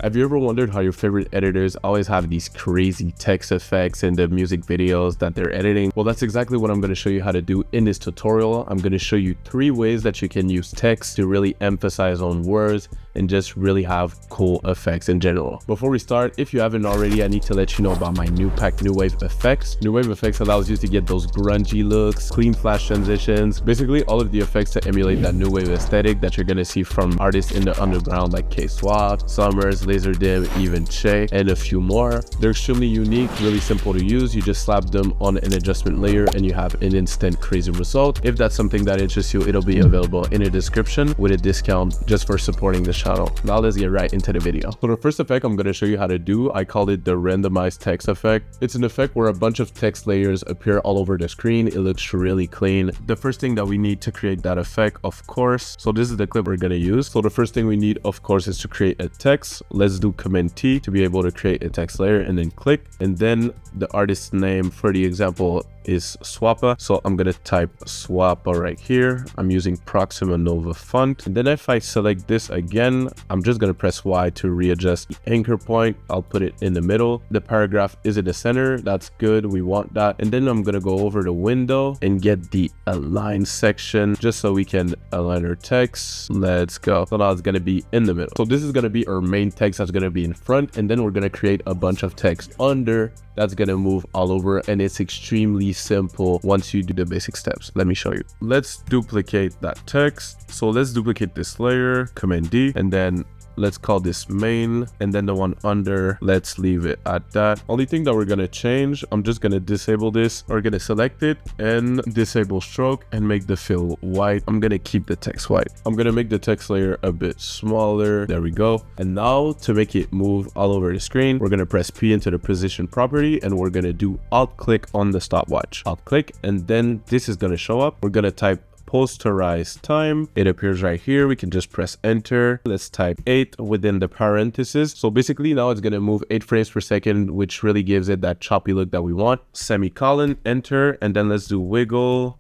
Have you ever wondered how your favorite editors always have these crazy text effects in the music videos that they're editing? Well, that's exactly what I'm going to show you how to do in this tutorial. I'm going to show you 3 ways that you can use text to really emphasize on words and just really have cool effects in general. Before we start, if you haven't already, I need to let you know about my new pack, New Wave Effects. New Wave Effects allows you to get those grungy looks, clean flash transitions, basically all of the effects to emulate that new wave aesthetic that you're gonna see from artists in the underground like Swapa, Summers, Laserdisc, even Che, and a few more. They're extremely unique, really simple to use. You just slap them on an adjustment layer and you have an instant crazy result. If that's something that interests you, it'll be available in a description with a discount just for supporting the channel. Now let's get right into the video. So the first effect I'm going to show you how to do, I call it the randomized text effect. It's an effect where a bunch of text layers appear all over the screen. It looks really clean. The first thing that we need to create that effect, of course, so this is the clip we're going to use. So the first thing we need, of course, is to create a text. Let's do Command T to be able to create a text layer and then click. And then the artist's name for the example is Swapa. So I'm going to type Swapa right here. I'm using Proxima Nova font. And then if I select this again, I'm just going to press Y to readjust the anchor point. I'll put it in the middle. The paragraph is in the center. That's good. We want that. And then I'm going to go over the window and get the align section just so we can align our text. Let's go. So now it's going to be in the middle. So this is going to be our main text that's going to be in front. And then we're going to create a bunch of text under that's going to move all over, and it's extremely simple once you do the basic steps. Let me show you. Let's duplicate that text. So let's duplicate this layer, Command D, and then let's call this main, and then the one under, let's leave it at that. Only thing that we're going to change, I'm just going to disable this. We're going to select it and disable stroke and make the fill white. I'm going to keep the text white. I'm going to make the text layer a bit smaller. There we go. And now to make it move all over the screen, we're going to press P into the position property and we're going to do alt click on the stopwatch. Alt click, and then this is going to show up. We're going to type posterized time. It appears right here. We can just press enter. Let's type 8 within the parentheses. So basically now it's going to move 8 frames per second, which really gives it that choppy look that we want. Semicolon, enter, and then let's do wiggle,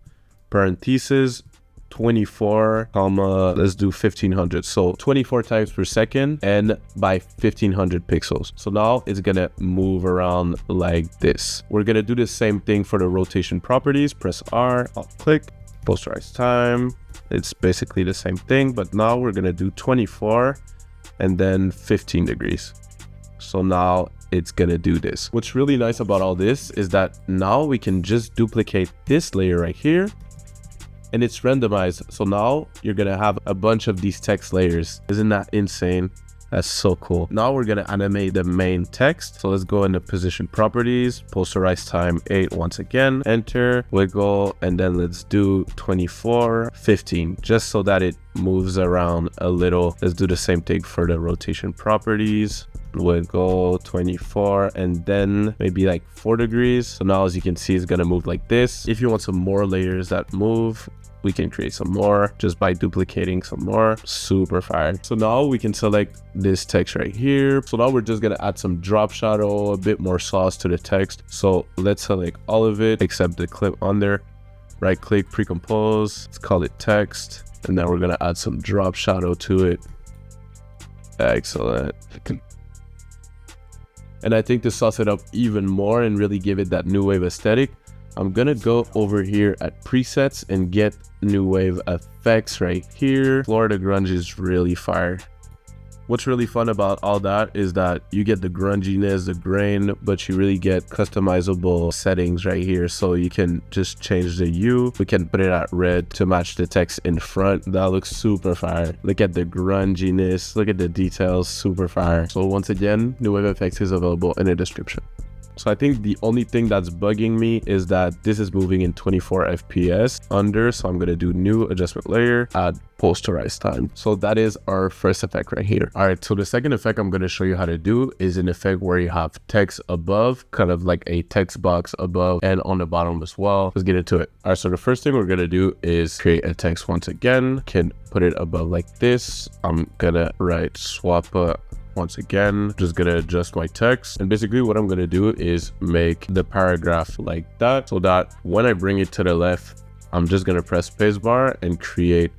parentheses, 24 comma, let's do 1500. So 24 times per second and by 1500 pixels. So now it's gonna move around like this. We're gonna do the same thing for the rotation properties. Press R, alt click, posterized time. It's basically the same thing, but now we're gonna do 24 and then 15 degrees. So now it's gonna do this. What's really nice about all this is that now we can just duplicate this layer right here and it's randomized. So now you're gonna have a bunch of these text layers. Isn't that insane? That's so cool. Now we're gonna animate the main text. So let's go into position properties, posterize time 8 once again, enter, wiggle, and then let's do 24, 15, just so that it moves around a little. Let's do the same thing for the rotation properties. Wiggle, 24, and then maybe like 4 degrees. So now as you can see, it's gonna move like this. If you want some more layers that move, we can create some more just by duplicating some more. Super fire. So now we can select this text right here. So now we're just gonna add some drop shadow, a bit more sauce to the text. So let's select all of it except the clip under. Right click, pre-compose, let's call it text, and then we're gonna add some drop shadow to it. Excellent. And I think to sauce it up even more and really give it that new wave aesthetic, I'm gonna go over here at presets and get new wave effects right here. Florida grunge is really fire. What's really fun about all that is that you get the grunginess, the grain, but you really get customizable settings right here. So you can just change the hue. We can put it at red to match the text in front. That looks super fire. Look at the grunginess. Look at the details. Super fire. So once again, New Wave Effects is available in the description. So I think the only thing that's bugging me is that this is moving in 24 FPS under. So I'm going to do new adjustment layer, add posterized time. So that is our first effect right here. All right. So the second effect I'm going to show you how to do is an effect where you have text above, kind of like a text box above and on the bottom as well. Let's get into it. All right. So the first thing we're going to do is create a text once again. Can put it above like this. I'm going to write Swapa. Once again, just gonna adjust my text, and basically what I'm gonna do is make the paragraph like that, so that when I bring it to the left, I'm just gonna press spacebar and create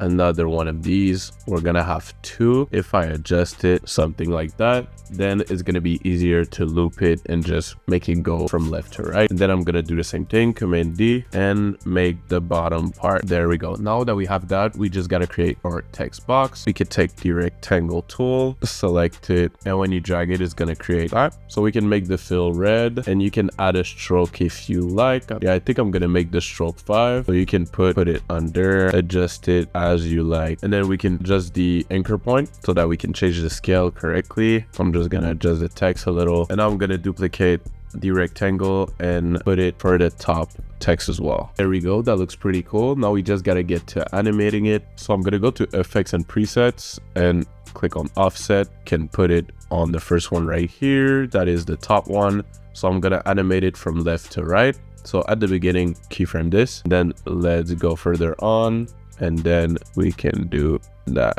another one of these. We're gonna have 2. If I adjust it something like that, then it's gonna be easier to loop it and just make it go from left to right. And then I'm gonna do the same thing, Command D, and make the bottom part. There we go. Now that we have that, we just gotta create our text box. We could take the rectangle tool, select it, and when you drag it, it's gonna create that. So we can make the fill red, and you can add a stroke if you like. Yeah, I think I'm gonna make the stroke 5, so you can put it under, adjust it as you like, and then we can adjust the anchor point so that we can change the scale correctly. So I'm just gonna adjust the text a little, and I'm gonna duplicate the rectangle and put it for the top text as well. There we go. That looks pretty cool. Now we just gotta get to animating it. So I'm gonna go to effects and presets and click on offset. Can put it on the first one right here. That is the top one. So I'm gonna animate it from left to right. So at the beginning, keyframe this, then let's go further on, and then we can do that.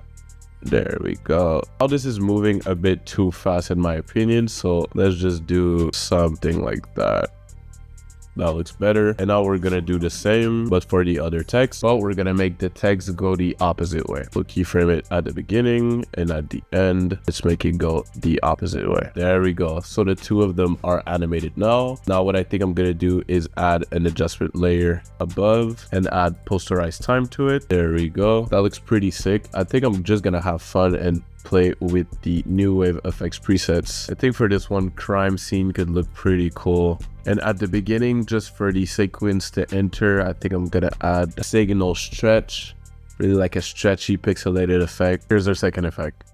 There we go. Now this is moving a bit too fast in my opinion, so let's just do something like that. That looks better. And now we're gonna do the same but for the other text, but we're gonna make the text go the opposite way. We'll keyframe it at the beginning, and at the end let's make it go the opposite way. There we go. So the 2 of them are animated now. Now what I think I'm gonna do is add an adjustment layer above and add posterized time to it. There we go. That looks pretty sick. I think I'm just gonna have fun and play with the new wave effects presets. I think for this one, crime scene could look pretty cool. And at the beginning, just for the sequence to enter, I think I'm gonna add a signal stretch, really like a stretchy pixelated effect. Here's our second effect.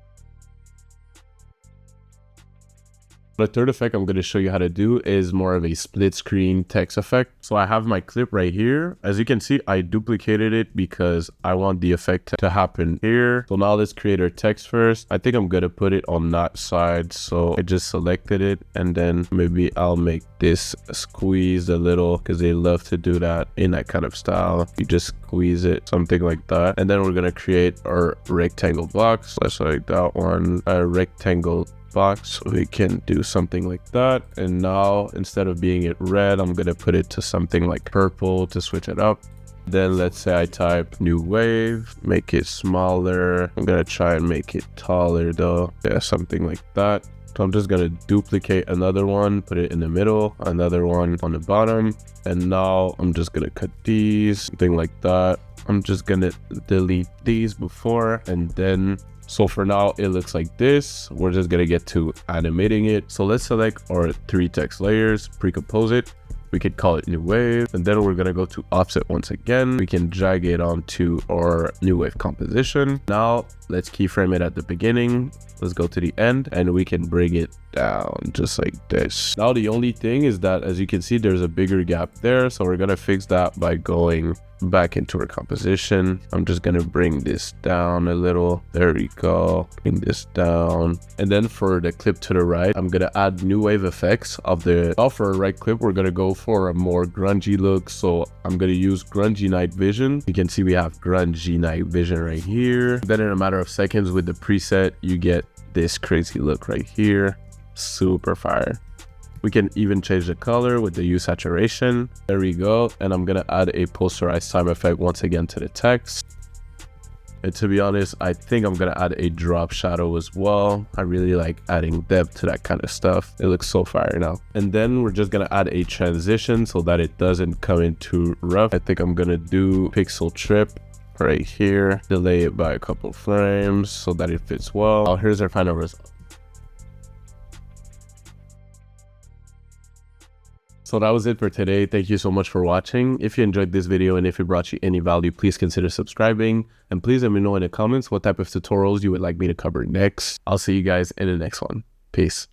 The third effect I'm going to show you how to do is more of a split screen text effect. So I have my clip right here. As you can see, I duplicated it because I want the effect to happen here. So now let's create our text first. I think I'm going to put it on that side. So I just selected it, and then maybe I'll make this squeeze a little because they love to do that in that kind of style. You just squeeze it, something like that. And then we're going to create our rectangle box. Let's like that one, a rectangle box. We can do something like that. And now instead of being it red, I'm gonna put it to something like purple to switch it up. Then let's say I type new wave, make it smaller. I'm gonna try and make it taller though. Yeah, something like that. So I'm just gonna duplicate another one, put it in the middle, another one on the bottom, and now I'm just gonna cut these, something like that. I'm just gonna delete these before, and then so for now it looks like this. We're just gonna get to animating it. So let's select our 3 text layers, pre-compose it. We could call it new wave, and then we're gonna go to offset once again. We can drag it onto our new wave composition. Now let's keyframe it at the beginning. Let's go to the end, and we can bring it down just like this. Now the only thing is that, as you can see, there's a bigger gap there. So we're gonna fix that by going back into our composition. I'm just gonna bring this down a little. There we go. Bring this down. And then for the clip to the right, I'm gonna add new wave effects of the. Now for a right clip, we're gonna go for a more grungy look. So I'm gonna use grungy night vision. You can see we have grungy night vision right here. Then in a matter of seconds with the preset, you get this crazy look right here. Super fire. We can even change the color with the hue saturation. There we go. And I'm gonna add a posterized time effect once again to the text. And to be honest, I think I'm gonna add a drop shadow as well. I really like adding depth to that kind of stuff. It looks so fire now. And then we're just gonna add a transition so that it doesn't come in too rough. I think I'm gonna do pixel trip right here, delay it by a couple frames so that it fits well. Now here's our final result. So that was it for today. Thank you so much for watching. If you enjoyed this video and if it brought you any value, please consider subscribing. And please let me know in the comments what type of tutorials you would like me to cover next. I'll see you guys in the next one. Peace.